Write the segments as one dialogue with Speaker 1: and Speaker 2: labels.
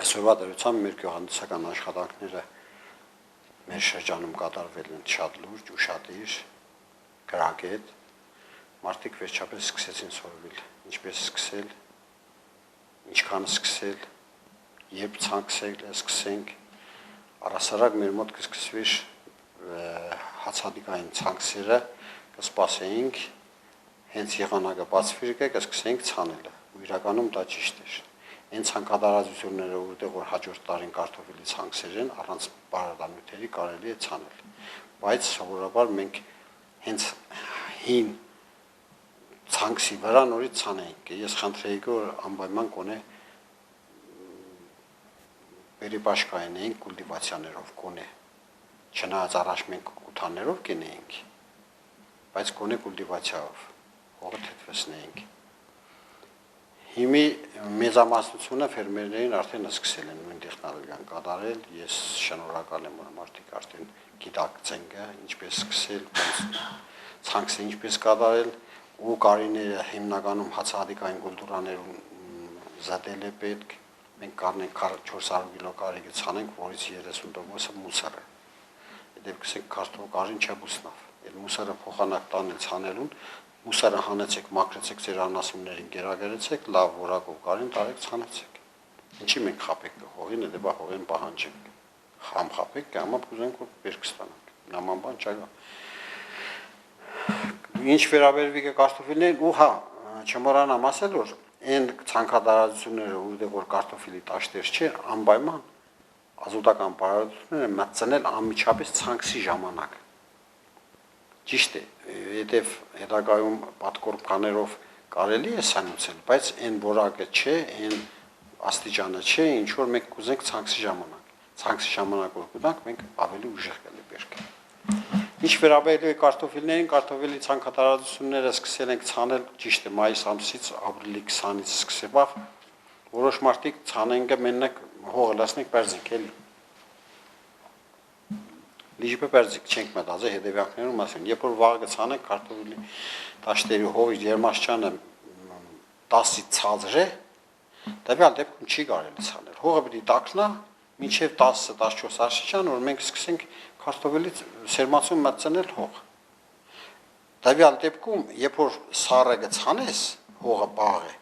Speaker 1: Այսօրվա դրությամբ մեր գյուղատնտեսական աշխատանքները մեր շրջանում կատարվել են շատ լուրջ, ուշադիր, գրագետ, մարդիկ վերջապես սկսեցին սովորել, ինչպես սկսել, ինչքան սկսել, երբ սկսենք, առհասարակ մեր մոտ կսկսվի հացադիկային ցանքսերը, կսպասեինք, հենց եղանակը բացվի, կսկսենք ցանելը, ու իրականում դա ճիշտ էր։ Այն ցանկատարածությունները, որտեղ որ հաջորդ տարին կարտոֆիլի ցանքսեր են, առանց բարադանյութերի կարելի է ցանել։ Բայց սովորաբար մենք հենց հին ցանքսի վրա նորից ցանենք։ Ես խնդրեի, որ անպայման կոնե վերիպաշկայինենք կուլտիվացիաներով կոնե։ Չնայած առաջ մենք կութաներով կենեինք, բայց կոնե կուլտիվացիայով հողը թեթվեցնեինք։ Հիմի մեծամասնությունը ֆերմերներին արդեն սկսել են նույն տեխնոլոգիան կատարել, ես շնորհակալ եմ, որ մարդիկ արդեն գիտակցեն, ինչպես սկսել, ցանքսը ինչպես կատարել, ու կարիները հիմնականում հացահատիկային կուլտուրաներում զատել է պետք, մենք կարնենք 400 կիլո կարիգը ցանենք, որից 30%-ը մուսար է։ Դեպ կսենք քարտոֆիլ կարին չբուսնավ, այդ մուսարը փոխանակ տանեն ցանելուն, մուսարը հանեցեք, մաքրեցեք ձեր անասուններին, գերագերեցեք, լավ որակով կարին տարեք ցանեցեք։ Ինչի մենք խապենք հողին, դե բա հողին պահանջենք։ Խամ խապենք, կամա կուզենք որ բերք ստանանք։ Նման բան չկա։ Ինչ վերաբերվի կարտոֆիլներին, ու հա, չմոռանամ ասել, որ այն ցանկատարածությունները, որտեղ որ կարտոֆիլի տաշտեր չէ, անպայման ազոտական բարարությունները մտցնել անմիջապես ցանքսի ժամանակ։ Ճիշտ է, հետև հետագայում պատկորբկաներով կարելի է սանուցել, բայց այն որակը չէ, այն աստիճանը չէ, ինչ որ մենք կուզենք ցանքսի ժամանակ։ Ցանքսի ժամանակ որ կուզենք, մենք ավելի ուժեղ կլինի բերք։ Ինչ վերաբերում է կարտոֆիլներին, կարտոֆիլի ցանկատարածությունները սկսել ենք ցանել ճիշտ է մայիս ամսից ապրիլի 20-ից սկսելով, որոշ մարդիկ ցանենք մենակ հողը լացնենք բարձիկ էլի։ Լիճը բարձիկ չենք մտածել հետևյալներում ասեն, երբ որ վաղը ցանենք կարտոֆիլի տաշտերի հողի ջերմաստիճանը 10-ից ցածր է, տվյալ դեպքում չի կարելի ցանել։ Հողը պիտի տաքնա մինչև 10-14 աստիճան, որ մենք սկսենք կարտոֆիլի սերմացում մտցնել հող։ Տվյալ դեպքում, երբ որ սառը գցանես, հողը բաղ է։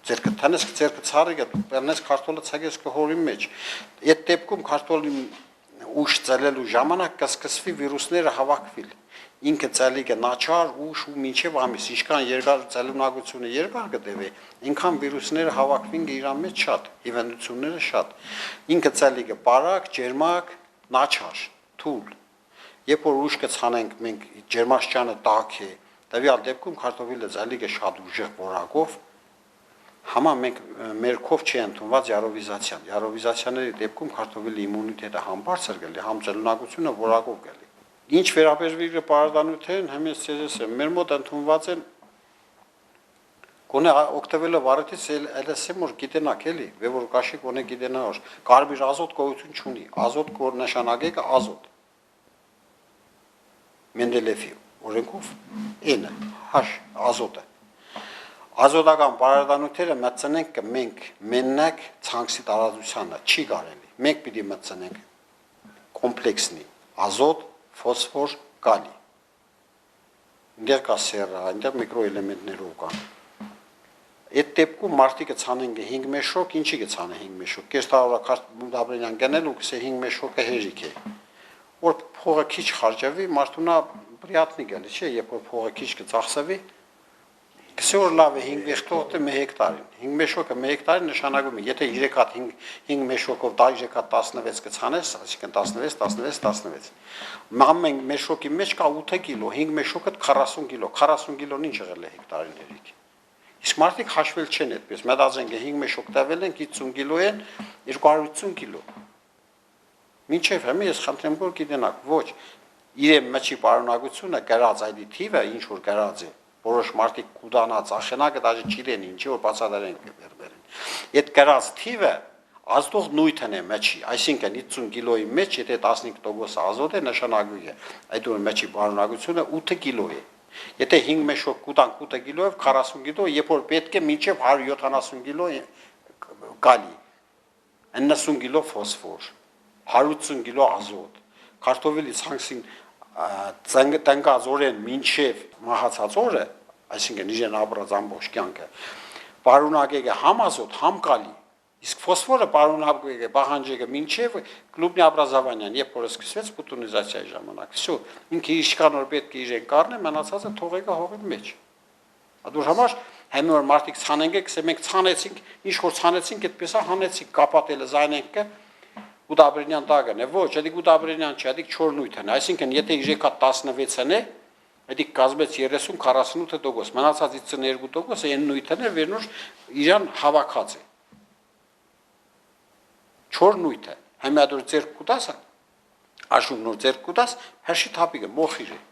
Speaker 1: Ձերքը թանես, ձերքը ցառը գտնես կարտոֆիլը ցակես հողի մեջ։ Այդ դեպքում կարտոֆիլի ուշ ծալելու ժամանակ կսկսվի վիրուսները հավաքվել։ Ինքը ծալիկը նախար ուշ ու մինչև ամիս, ինչքան երկար ծալունակությունը երկար կտևի, այնքան վիրուսները հավաքվին իր մեջ շատ, հիվանդությունները շատ։ Ինքը ծալիկը բարակ, ջերմակ, նախար, թույլ։ Երբ որ ուշ կցանենք մենք ջերմաստիճանը տաք է, տվյալ դեպքում կարտոֆիլը ծալիկը շատ ուժեղ որակով Համա մենք մեր քով չի ընդունված յարովիզացիան։ Յարովիզացիաների դեպքում կարտոֆիլի իմունիտետը համ բարձր կլինի, համ ծլունակությունը որակով կլինի։ Ինչ վերաբերվի բարադանյութերին, հենց ցեզես է, մեր մոտ ընդունված են կոնե օկտոբերը վարետից LSM որ գիտենակ էլի, որ կաշի կոնե գիտենա որ կարբիր ազոտ գոյություն չունի։ Ազոտ կոր նշանակեկը ազոտ։ Մենդելեևի օրենքով N H ազոտը Ազոտական բարարդանյութերը մտցնենք մենք մենակ ցանքսի տարածությանը չի կարելի։ Մենք պիտի մտցնենք կոմպլեքսնի ազոտ, ֆոսֆոր, կալի։ Այնտեղ կա սերը, այնտեղ միկրոէլեմենտներով կան։ Այդ դեպքում մարտիկը ցանենք 5 մեշոկ, ինչի կցանը 5 մեշոկ։ Կես տարվա Դաբրենյան գնել ու կսե 5 մեշոկը հերիք է։ Որ փողը քիչ խարճավի, մարդունա պրիատնի գալի, չէ, երբ որ փողը քիչ կծախսվի Կսոր լավ է 5 հեկտարը 1 հեկտարին։ 5 մեշոկը 1 հեկտարին նշանակում է, եթե 3 հատ 5 մեշոկով 10 հատ 16 կցանես, այսինքն 16 Մամեն մեշոկի մեջ կա 8 կիլո, 5 մեշոկը 40 կիլո, 40 կիլոն ինչ եղել է հեկտարին հերիք։ Իսկ մարդիկ հաշվել չեն այդպես, մտածենք 5 մեշոկ տվել են 50 կիլո են, 250 կիլո։ Մինչև հիմա ես խնդրեմ որ գիտենաք, ոչ, իրեն մճի պարունակությունը գրած այդ թիվը ինչ որ գրած է Որոշ մարդիկ կուտանած աշենակը դաժե չիրեն ինչի որ բացադարեն կբերբերեն։ Այդ գրած թիվը ազդող նույթն է մեջի, այսինքն 50 կիլոյի մեջ եթե 15% ազոտ է նշանակում է այդ որ մեջի պարունակությունը 8 կիլո է։ Եթե 5 մեշոկ կուտանք 8 կիլոյով 40 կիլո, երբ որ պետք է մինչև 170 կիլո գալի։ 90 կիլո ֆոսֆոր, 180 կիլո ազոտ, քարտոֆիլի ցանքսին տնկած օրեն մինչև մահացած օրը, այսինքն իրեն ապրած ամբողջ կյանքը, պարունակել է համ ազոտ, համ կալի, իսկ ֆոսֆորը պարունակել է պահանջել է մինչև Կլուբնի Աբրազավանյան, երբ որ սկսվեց պուտինիզացիայի ժամանակ, всё, ինքը իշքան որ պետք է իրեն կառնի, մնացածը թողել է հողի մեջ։ Ադուր համար Հիմա որ մարդիկ ցանենք է, գսե մենք ցանեցինք, ինչ որ ցանեցինք, այդպես է հանեցինք, կապատելը զայնենք է, Գուդաբրինյան տագն է, ոչ, դա Գուդաբրինյան չէ, դա 4 նույթն է, այսինքն եթե իժեկա 16-ն է, դա կազմեց 30-48%, մնացած 52%-ը այն նույթն է, վերնոր իրան հավաքած է։ 4 նույթը, հիմա դուր ձեր կուտասը, աշուն նոր ձեր կուտաս, հաշի թափիկը մոխիր է։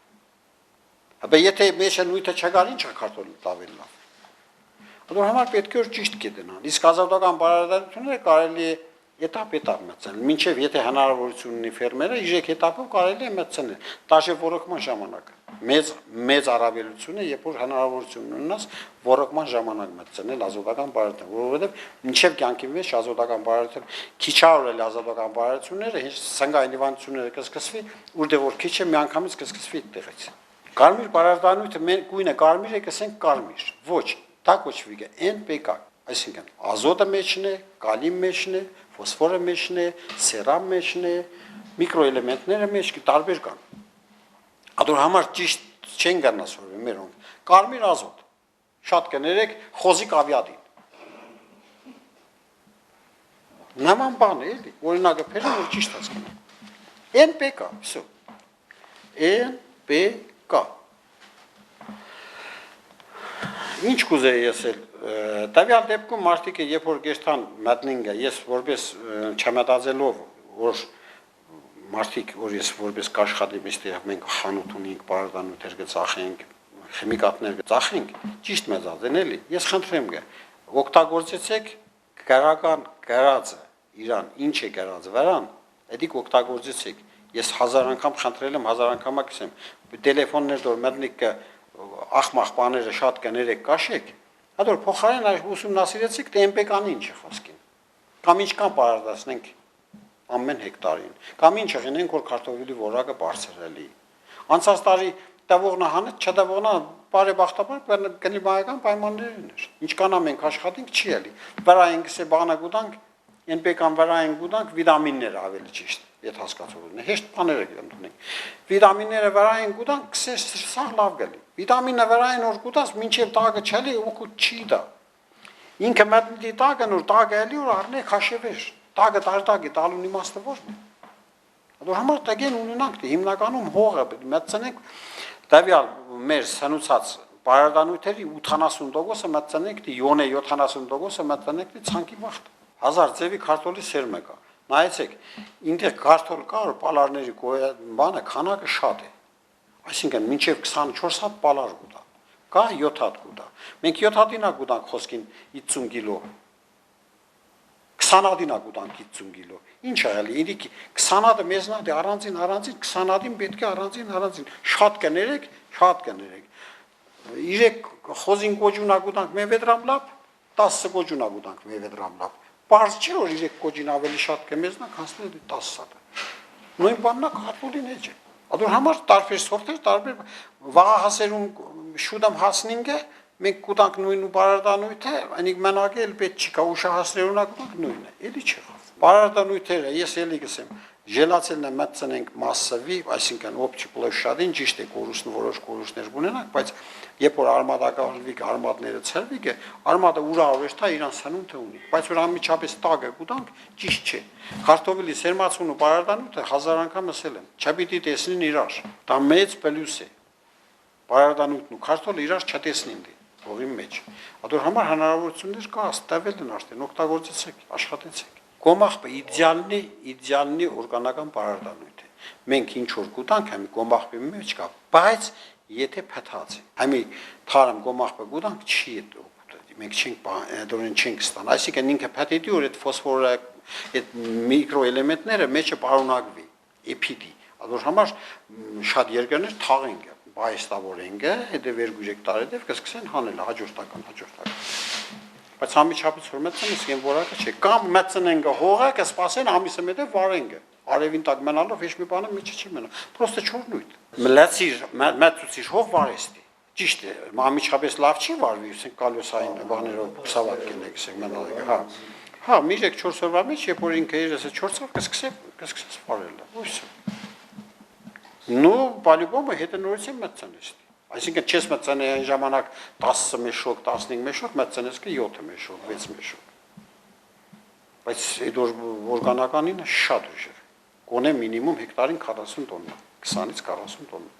Speaker 1: Հաբե եթե մեջը նույթը չկար, ինչ է քարտոլ տավել լավ։ Ադոր համար պետք է որ ճիշտ կդնան։ Իսկ ազատական բարարարությունները կարելի է etap մտցնել։ Մինչև եթե հնարավորություն ունի ֆերմերը, իժեք etapով կարելի է մտցնել։ Տաշե ռոռոկման ժամանակ։ Մեծ առավելություն է, երբ որ հնարավորություն ունենաս ռոռոկման ժամանակ մտցնել ազատական բարարարություն, որովհետև մինչև կյանքի մեջ ազատական բարարարություն քիչ արել ազատական բարարարությունները, հենց սնգային հիվանդությունները կսկսվի, որտեղ որ քիչ է միանգամից կսկսվի այդտեղից։ Կարմիր բարարարությունը մենք գույնը կարմիր է, կսենք կարմիր։ Ոչ Դա կոչվի է NPK, այսինքն ազոտը մեջն է, կալի մեջն է, ֆոսֆորը մեջն է, սերամ մեջն է, միկրոէլեմենտները մեջ տարբեր կան։ Ադոր համար ճիշտ չեն գտնասորվի մերոնք։ Կարմիր ազոտ, շատ կներեք խոզիկ ավիադին։ Նման բան է, էլի, օրինակը փերեմ որ ճիշտ հասկանամ։ NPK, всё։ NPK Ինչ կուզեի ես էլ տվյալ դեպքում մարդիկը երբ որ գեշտան մատնինգը ես որպես չմտածելով որ մարդիկ որ ես որպես կաշխատեմ այստեղ մենք խանութ ունենք բարդանութեր գծախենք քիմիկատներ գծախենք ճիշտ մեծածեն էլի ես խնդրեմ գա օգտագործեցեք քրական գրածը իրան ինչ է գրած վրան էդիկ օգտագործեցեք ես 1000 անգամ խնդրել եմ 1000 անգամ ասեմ տելեֆոններ դոր մտնիկը ախմախ բաները շատ կներեք կաշեք, հատոր փոխարեն այս ուսումնասիրեցիք թե MPK-ն ինչ է խոսքին, կամ ինչ կան բարարդացնենք ամեն հեկտարին, կամ ինչ եղնենք որ քարտոֆիլի որակը բարձրելի, անցած տարի տվողնը հանեց, չտվողնը բարեբախտաբար կլիմայական պայմաններն էր, ինչ կանա մենք աշխատենք չի էլի, վրա ենք սե բանը գուտանք, MPK-ն վրա ենք գուտանք վիտամինները ավելի ճիշտ Եթե հասկացողն է, հեշտ բաներ եք ընդունենք։ Վիտամինները վրային գուտանք, քսես սաղ լավ գալի։ Վիտամինը վրային որ գուտաս, մինչև տագը չելի, օգուտ չի դա։ Ինքը մտնի տագը նոր տագը էլի որ առնե քաշևեր։ Տագը տարտագի տալուն իմաստը ո՞րն է։ Որ համար տագեն ունենանք, հիմնականում հողը մտցնենք տվյալ մեր սնուցած բարարդանույթերի 80%-ը մտցնենք, յոնե 70%-ը մտցնենք ցանկի վախտ։ 1000 ձևի քարտոլի սերմը կա։ Նայեցեք, ինտեղ քարտոլ կա, որ պալարների բանը քանակը շատ է։ Այսինքն մինչև 24 հատ պալար կուտա։ Կա 7 հատ կուտա։ Մենք 7 հատինա կուտանք խոսքին 50 կիլո։ 20 հատինա կուտանք 50 կիլո։ Ինչ է եղել։ Իրիկ 20 հատը մեզնադի առանձին 20 հատին պետք է առանձին շատ կներեք, շատ կներեք։ 3 խոզին կոճունա կուտանք 1 վեդրամ լապ, 10 կոճունա կուտանք 1 վեդրամ լապ։ Պարզ չի որ 3 կոճին ավելի շատ կմեզնա, քան 10 հատը։ Նույն բանն է քարտոլին էջ է։ Ադոր համար տարբեր սորտեր, տարբեր վաղահասերում շուտամ հասնինգը մենք կուտանք նույն ու բարարդանույթը, այնիկ մնակը էլ պետք չի կա ուշահասրերունա կուտանք նույնն է, էլի չի։ Բարարդանույթերը ես էլի գսեմ, ժելացելն է մտցնենք մասսավի, այսինքն օպտիկալ շադին ճիշտ է կորուսն որոշ կորուսներ ունենանք, բայց երբ որ արմատակալվի արմատները ցրվի, արմատը ուրախ է իրան սնունդը ունի, բայց որ անմիջապես տագը կուտանք ճիշտ չէ։ Քարտոֆիլի սերմացուն ու բարարդանույթը 1000 անգամ ասել եմ, չպիտի տեսնին իրար, դա մեծ պլյուս է։ Բարարդանույթն ու քարտոֆիլը իրար չտեսնին դի, հողի մեջ։ Ադոր համար հնարավորություններ կա, ստավել են արդեն, օգտագործեցեք, աշխատեցեք։ Գոմախբը իդեալնի օրգանական բարարդանույթ է։ Մենք ինչ որ կուտանք, համի գոմախբի մեջ կա, բայց եթե փթած է։ Համի թարմ գոմախբը կուտանք չի օգտվել։ Մենք չենք դորեն չենք ստան։ Այսինքն ինքը փաթեթի որ այդ ֆոսֆորը, այդ միկրոէլեմենտները մեջը պարունակվի, էփիդի։ Ադոր համար շատ երկրներ թաղեն կա, բայստավորեն կա, հետո վերգուժեք տարեդև կսկսեն հանել հաջորդական։ Բայց ամիջապես որ մեծնես են որակը չէ, կամ մեծնեն գա հողակը սпасեն ամիսը մետը վարեն գա, արևին տակ մնալով ոչ մի բանը միջը չի մնա, պրոստը չորնույթ։ Մլացիր, մեծուցիր հող վարեստի, ճիշտ է, ամիջապես լավ չի վարվի, ասենք կալյոսային բաներով սավակ կենեք, ասենք մնալ գա, հա։ Հա, մի 4 օրվա մեջ, երբ որ ինքը իր 4 օր կսկսես վարել, ույս։ Ну, по-любому հետնորից եմ մեծանես։ Այսինքն չես մեծանե այն ժամանակ 10 մեշոկ, 15 մեշոկ, մեծանես կը 7 մեշոկ, 6 մեշոկ։ Բայց այդ օրգանականին շատ ուժեղ։ Գոնե մինիմում հեկտարին 40 տոննա, 20-ից 40 տոննա։